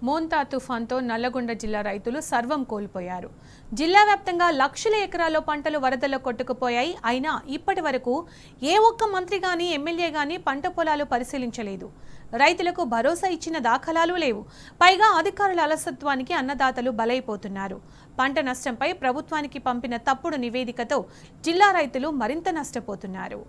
మోంతా తుఫాన్తో నల్లగొండ జిల్లా రైతులు సర్వం కోల్పోయారు. జిల్లా వ్యాప్తంగా లక్షల ఎకరాల్లో పంటలు వరదల్లో కొట్టుకుపోయాయి. అయినా ఇప్పటి వరకు ఏ ఒక్క మంత్రి గాని ఎమ్మెల్యే గాని పంట పొలాలు పరిశీలించలేదు. రైతులకు భరోసా ఇచ్చిన దాఖలాలు లేవు. పైగా అధికారుల అలసత్వానికి అన్నదాతలు బలైపోతున్నారు. పంట నష్టంపై ప్రభుత్వానికి పంపిన తప్పుడు నివేదికతో జిల్లా రైతులు మరింత నష్టపోతున్నారు.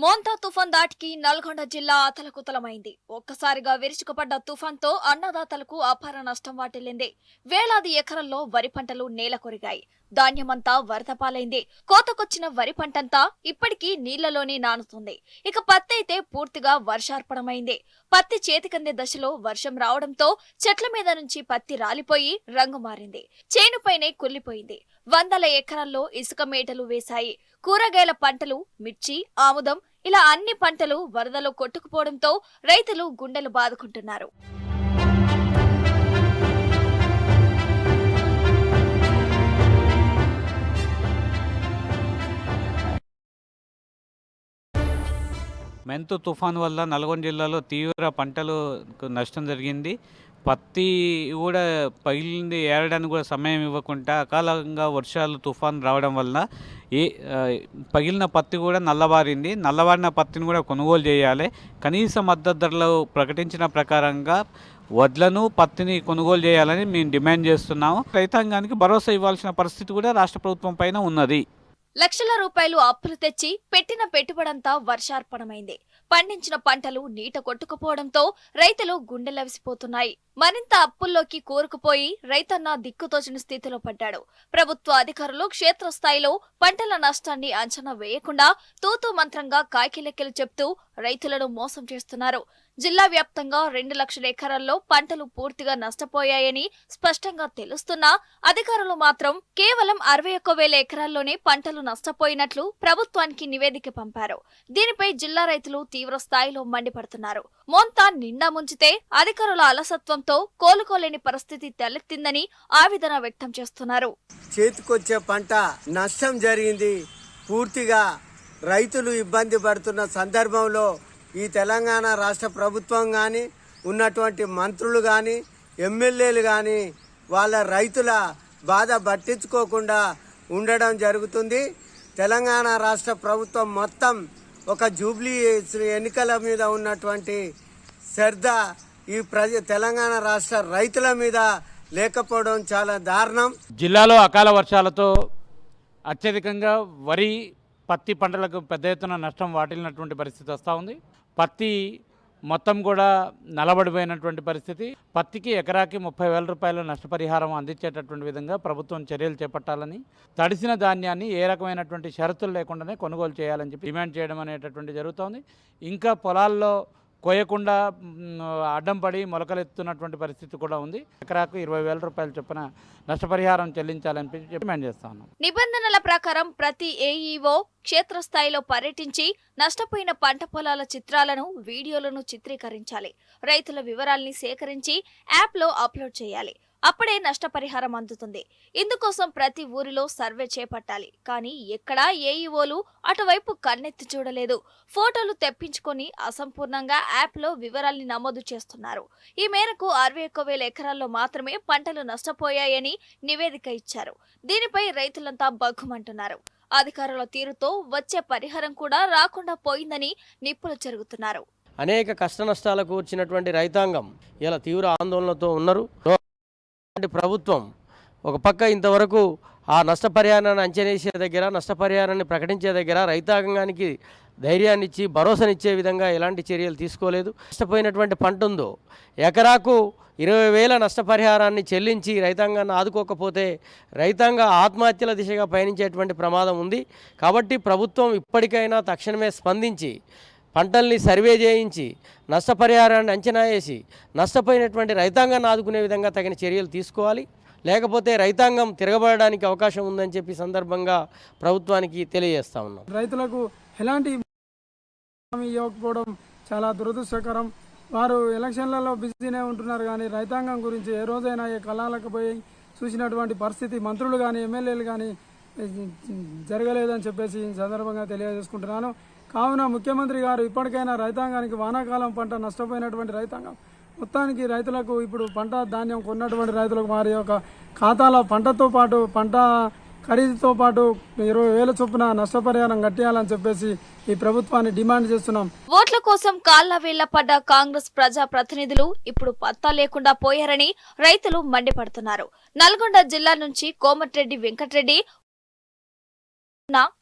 మోంతా తుఫాన్ దాటికి నల్గొండ జిల్లా అతలకుతలమైంది. ఒక్కసారిగా విరుచుకుపడ్డ తుఫాన్తో అన్నదాతలకు అపార నష్టం వాటిల్లింది. వేలాది ఎకరాల్లో వరి పంటలు నేల కొరిగాయి. ధాన్యమంతా వరద పాలైంది. కోతకొచ్చిన వరి పంటంతా ఇప్పటికీ నీళ్లలోనే నానుతుంది. ఇక పత్తి అయితే పూర్తిగా వర్షార్పణమైంది. పత్తి చేతికందే దశలో వర్షం రావడంతో చెట్ల మీద నుంచి పత్తి రాలిపోయి రంగు మారింది. చేనుపైనే కుళ్లిపోయింది. వందల ఎకరాల్లో ఇసుక మేటలు వేశాయి. కూరగాయల పంటలు, మిర్చి, ఆముదం ఇలా అన్ని పంటలు వరదలో కొట్టుకుపోవడంతో రైతులు గుండెలు బాదుకుంటున్నారు. మెంతు తుఫాన్ వల్ల నల్గొండ జిల్లాలో తీవ్ర పంటలకు నష్టం జరిగింది. పత్తి కూడా పగిలింది. ఏరడానికి కూడా సమయం ఇవ్వకుండా అకాలంగా వర్షాలు తుఫాన్ రావడం వల్ల పగిలిన పత్తి కూడా నల్లబారింది. నల్లబారిన పత్తిని కూడా కొనుగోలు చేయాలి. కనీస మద్దతు ధరలు ప్రకటించిన ప్రకారంగా వడ్లను పత్తిని కొనుగోలు చేయాలని మేము డిమాండ్ చేస్తున్నాము. రైతాంగానికి భరోసా ఇవ్వాల్సిన పరిస్థితి కూడా రాష్ట్ర ప్రభుత్వం పైన ఉన్నది. లక్షల రూపాయలు అప్పులు తెచ్చి పెట్టిన పెట్టుబడంతా వర్షార్పణమైంది. పండించిన పంటలు నీట కొట్టుకుపోవడంతో రైతులు గుండెలవిసిపోతున్నాయి. మరింత అప్పుల్లోకి కూరుకుపోయి రైతన్న దిక్కుతోచిన స్థితిలో పడ్డాడు. ప్రభుత్వ అధికారులు క్షేత్రస్థాయిలో పంటల నష్టాన్ని అంచనా వేయకుండా తూతూ మంత్రంగా కాకిలెక్కలు చెప్తూ రైతులను మోసం చేస్తున్నారు. జిల్లా వ్యాప్తంగా 2 లక్షల ఎకరాల్లో పంటలు పూర్తిగా నష్టపోయాయని స్పష్టంగా తెలుస్తున్నా అధికారులు మాత్రం కేవలం 61,000 ఎకరాల్లోనే పంటలు నష్టపోయినట్లు ప్రభుత్వానికి నివేదిక పంపారు. దీనిపై జిల్లా రైతులు తీవ్ర స్థాయిలో మండిపడుతున్నారు. మోంతా నిండా ముంచితే అధికారుల అలసత్వంతో కోలుకోలేని పరిస్థితి తలెత్తిందని ఆవేదన వ్యక్తం చేస్తున్నారు. చేతికొచ్చే పంట నష్టం జరిగింది. పూర్తిగా రైతులు ఇబ్బంది పడుతున్న సందర్భంలో ఈ తెలంగాణ రాష్ట్ర ప్రభుత్వం కానీ ఉన్నటువంటి మంత్రులు కానీ ఎమ్మెల్యేలు కానీ వాళ్ళ రైతుల బాధ పట్టించుకోకుండా ఉండడం జరుగుతుంది. తెలంగాణ రాష్ట్ర ప్రభుత్వం మొత్తం ఒక జూబ్లీ ఎన్నికల మీద ఉన్నటువంటి శ్రద్ధ ఈ తెలంగాణ రాష్ట్ర రైతుల మీద లేకపోవడం చాలా దారుణం. జిల్లాలో అకాల వర్షాలతో అత్యధికంగా వరి, పత్తి పంటలకు పెద్ద ఎత్తున నష్టం వాటిల్లినటువంటి పరిస్థితి వస్తూ ఉంది. పత్తి మొత్తం కూడా నలబడిపోయినటువంటి పరిస్థితి. పత్తికి ఎకరాకి 30,000 రూపాయల నష్టపరిహారం అందించేటటువంటి విధంగా ప్రభుత్వం చర్యలు చేపట్టాలని, తడిసిన ధాన్యాన్ని ఏ రకమైనటువంటి షరతులు లేకుండానే కొనుగోలు చేయాలని చెప్పి డిమాండ్ చేయడం అనేటటువంటి జరుగుతోంది. ఇంకా పొలాల్లో కోయకుండా అడ్డం పడి మొలకలెత్తున్నటువంటి పరిస్థితి కూడా ఉంది. ఎకరాకు 20,000 రూపాయల చొప్పున నష్టపరిహారం చెల్లించాలని డిమాండ్ చేస్తా ఉన్నాం. నిబంధనల ప్రకారం ప్రతి ఏఈఓ క్షేత్రస్థాయిలో పర్యటించి నష్టపోయిన పంట పొలాల చిత్రాలను, వీడియోలను చిత్రీకరించాలి. రైతుల వివరాల్ని సేకరించి యాప్లో అప్లోడ్ చేయాలి. అప్పుడే నష్టపరిహారం అందుతుంది. ఇందుకోసం ప్రతి ఊరిలో సర్వే చేపట్టాలి. కానీ ఎక్కడా ఏఈఓలు అటువైపు కన్నెత్తి చూడలేదు. ఫోటోలు తెప్పించుకొని అసంపూర్ణంగా యాప్లో వివరాల్ని నమోదు చేస్తున్నారు. ఈ మేరకు 61,000 ఎకరాల్లో మాత్రమే పంటలు నష్టపోయాయని నివేదిక ఇచ్చారు. దీనిపై రైతులంతా బగ్గుమంటున్నారు. అధికారుల తీరుతో వచ్చే పరిహారం కూడా రాకుండా పోయిందని నిప్పులు చెరుగుతున్నారు. అనేక కష్ట నష్టాలకు వచ్చినటువంటి రైతాంగం ఇలా తీవ్ర ఆందోళనతో ఉన్నారు. ప్రభుత్వం ఒక పక్క ఇంతవరకు ఆ నష్టపరిహారాన్ని అంచనేసే దగ్గర, నష్టపరిహారాన్ని ప్రకటించే దగ్గర రైతాంగానికి ధైర్యాన్ని ఇచ్చి భరోసానిచ్చే విధంగా ఎలాంటి చర్యలు తీసుకోలేదు. నష్టపోయినటువంటి పంట ఉందో ఎకరాకు 20,000 నష్టపరిహారాన్ని చెల్లించి రైతాంగాన్ని ఆదుకోకపోతే రైతాంగ ఆత్మహత్యల దిశగా పయనించేటువంటి ప్రమాదం ఉంది. కాబట్టి ప్రభుత్వం ఇప్పటికైనా తక్షణమే స్పందించి పంటల్ని సర్వే చేయించి నష్టపరిహారాన్ని అంచనా వేసి నష్టపోయినటువంటి రైతాంగాన్ని ఆదుకునే విధంగా తగిన చర్యలు తీసుకోవాలి. లేకపోతే రైతాంగం తిరగబడడానికి అవకాశం ఉందని చెప్పి సందర్భంగా ప్రభుత్వానికి తెలియజేస్తా ఉన్నాం. రైతులకు ఎలాంటి ఇవ్వకపోవడం చాలా దురదృష్టకరం. వారు ఎలక్షన్లలో బిజీనే ఉంటున్నారు కానీ రైతాంగం గురించి ఏ రోజైనా ఏ కళాలకు పోయి చూసినటువంటి పరిస్థితి మంత్రులు కానీ ఎమ్మెల్యేలు కానీ జరగలేదని చెప్పేసి ఈ సందర్భంగా తెలియజేసుకుంటున్నాను. కావున ముఖ్యమంత్రి గారు ఇప్పటికైనా రైతాంగానికి వానాకాలం పంట నష్టపోయినటువంటి రైతాంగం మొత్తానికి రైతులకు ఇప్పుడు పంట ధాన్యం కొన్నటువంటి రైతులకు వారి యొక్క ఖాతాలో పంటతో పాటు పంట ఖరీదుతో పాటు 20,000 చొప్పున నష్టపరిహారం కట్టేయాలని చెప్పేసి ఈ ప్రభుత్వాన్ని డిమాండ్ చేస్తున్నాం. ఓట్ల కోసం కాళ్ల వేళ్ల పడ్డ కాంగ్రెస్ ప్రజా ప్రతినిధులు ఇప్పుడు పత్తా లేకుండా పోయారని రైతులు మండిపడుతున్నారు. నల్గొండ జిల్లా నుంచి కోమటిరెడ్డి వెంకటరెడ్డి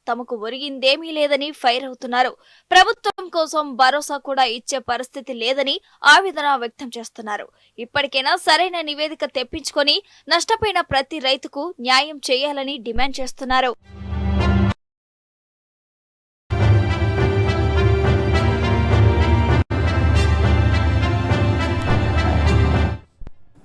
తమకు ఒరిగిందేమీ లేదని ఫైర్ అవుతున్నారు. ప్రభుత్వం కోసం భరోసా కూడా ఇచ్చే పరిస్థితి లేదని ఆవేదన వ్యక్తం చేస్తున్నారు. ఇప్పటికైనా సరైన నివేదిక తెప్పించుకొని నష్టపోయిన ప్రతి రైతుకు న్యాయం చేయాలని డిమాండ్ చేస్తున్నారు.